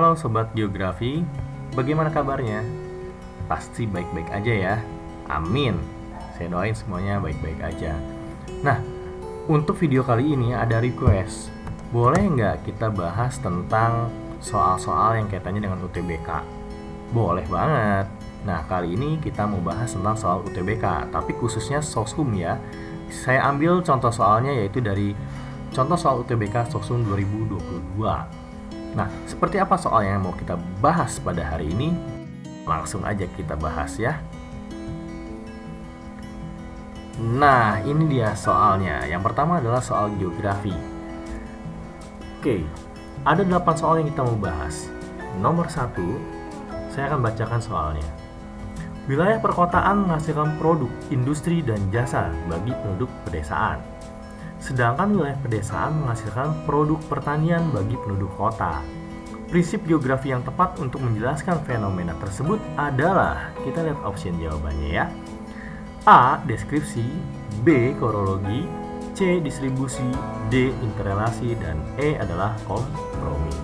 Halo Sobat Geografi, bagaimana kabarnya? Pasti baik-baik aja ya, amin. Saya doain semuanya baik-baik aja. Nah, untuk video kali ini ada request. Boleh nggak kita bahas tentang soal-soal yang kaitannya dengan UTBK? Boleh banget. Nah, kali ini kita mau bahas tentang soal UTBK, tapi khususnya Soshum ya. Saya ambil contoh soalnya yaitu dari contoh soal UTBK Soshum 2022. Nah, seperti apa soal yang mau kita bahas pada hari ini? Langsung aja kita bahas ya. Nah, ini dia soalnya. Yang pertama adalah soal geografi. Oke, ada 8 soal yang kita mau bahas. Nomor 1, saya akan bacakan soalnya. Wilayah perkotaan menghasilkan produk, industri, dan jasa bagi penduduk pedesaan. Sedangkan wilayah pedesaan menghasilkan produk pertanian bagi penduduk kota. Prinsip geografi yang tepat untuk menjelaskan fenomena tersebut adalah, kita lihat option jawabannya ya. A. Deskripsi, B. Korologi, C. Distribusi, D. Interrelasi, dan E adalah kompromi.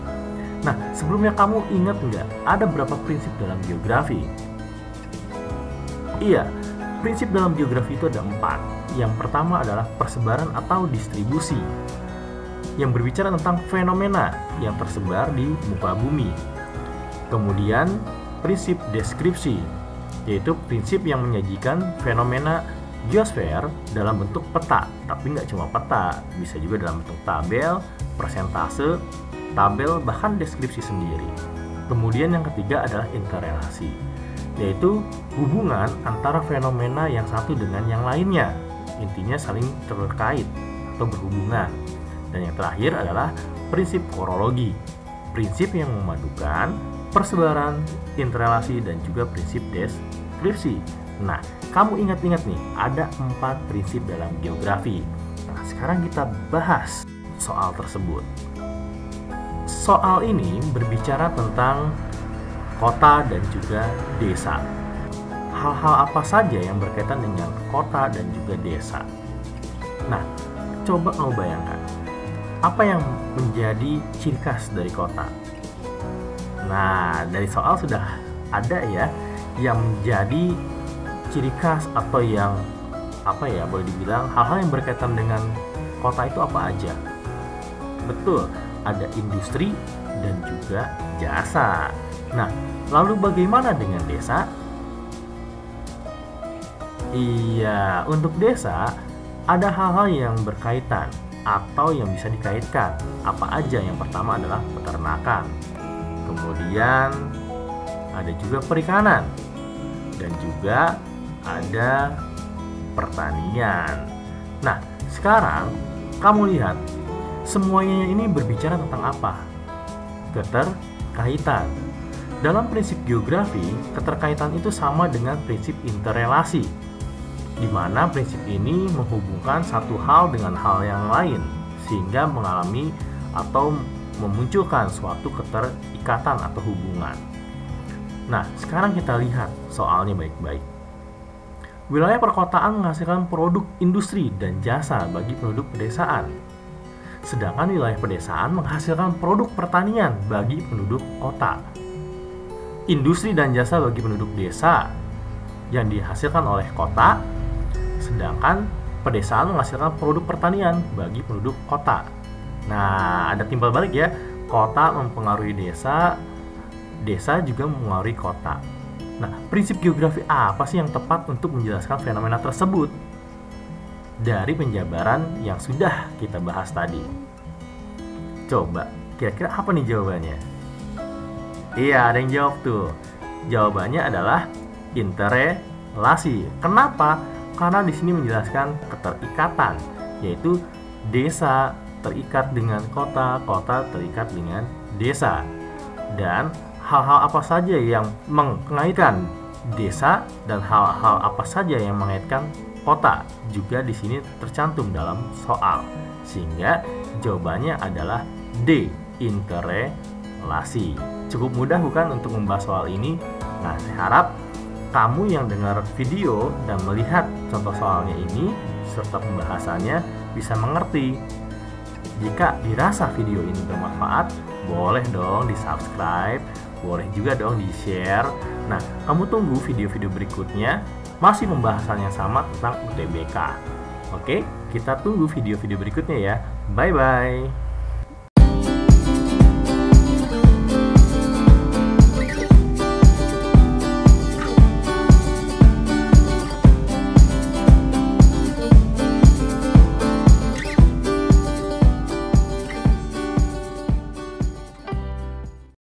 Nah, sebelumnya kamu ingat nggak ada berapa prinsip dalam geografi? Iya, prinsip dalam geografi itu ada 4. Yang pertama adalah persebaran atau distribusi, yang berbicara tentang fenomena yang tersebar di muka bumi. Kemudian prinsip deskripsi, yaitu prinsip yang menyajikan fenomena geosfer dalam bentuk peta. Tapi nggak cuma peta, bisa juga dalam bentuk tabel, persentase, tabel, bahkan deskripsi sendiri. Kemudian yang ketiga adalah interrelasi, yaitu hubungan antara fenomena yang satu dengan yang lainnya. Intinya saling terkait atau berhubungan. Dan yang terakhir adalah prinsip korologi, prinsip yang memadukan persebaran, interrelasi, dan juga prinsip deskripsi. Nah, kamu ingat-ingat nih, ada 4 prinsip dalam geografi. Nah, sekarang kita bahas soal tersebut. Soal ini berbicara tentang kota dan juga desa. Hal-hal apa saja yang berkaitan dengan kota dan juga desa? Nah, coba kamu bayangkan, apa yang menjadi ciri khas dari kota? Nah, dari soal sudah ada ya, yang menjadi ciri khas atau yang boleh dibilang hal-hal yang berkaitan dengan kota itu apa aja? Betul, ada industri dan juga jasa. Nah, lalu bagaimana dengan desa? Iya, untuk desa ada hal-hal yang berkaitan atau yang bisa dikaitkan. Apa aja? Yang pertama adalah peternakan. Kemudian ada juga perikanan. Dan juga ada pertanian. Nah, sekarang kamu lihat, semuanya ini berbicara tentang apa? Keterkaitan. Dalam prinsip geografi, keterkaitan itu sama dengan prinsip interrelasi, di mana prinsip ini menghubungkan satu hal dengan hal yang lain, sehingga mengalami atau memunculkan suatu keterikatan atau hubungan. Nah, sekarang kita lihat soalnya baik-baik. Wilayah perkotaan menghasilkan produk industri dan jasa bagi penduduk pedesaan. Sedangkan wilayah pedesaan menghasilkan produk pertanian bagi penduduk kota. Industri dan jasa bagi penduduk desa yang dihasilkan oleh kota, sedangkan pedesaan menghasilkan produk pertanian bagi penduduk kota. Nah, ada timbal balik ya, kota mempengaruhi desa, desa juga mempengaruhi kota. Nah, prinsip geografi apa sih yang tepat untuk menjelaskan fenomena tersebut? Dari penjabaran yang sudah kita bahas tadi. Coba, kira-kira apa nih jawabannya? Iya, ada yang jawab tuh. Jawabannya adalah interrelasi. Kenapa? Karena di sini menjelaskan keterikatan, yaitu desa terikat dengan kota, kota terikat dengan desa. Dan hal-hal apa saja yang mengaitkan desa dan hal-hal apa saja yang mengaitkan kota juga di sini tercantum dalam soal. Sehingga jawabannya adalah D, interrelasi. Cukup mudah bukan untuk membahas soal ini? Nah, saya harap kamu yang dengar video dan melihat contoh soalnya ini serta pembahasannya bisa mengerti. Jika dirasa video ini bermanfaat, boleh dong di-subscribe, boleh juga dong di-share. Nah, kamu tunggu video-video berikutnya masih pembahasan yang sama tentang UTBK. Oke, kita tunggu video-video berikutnya ya. Bye-bye.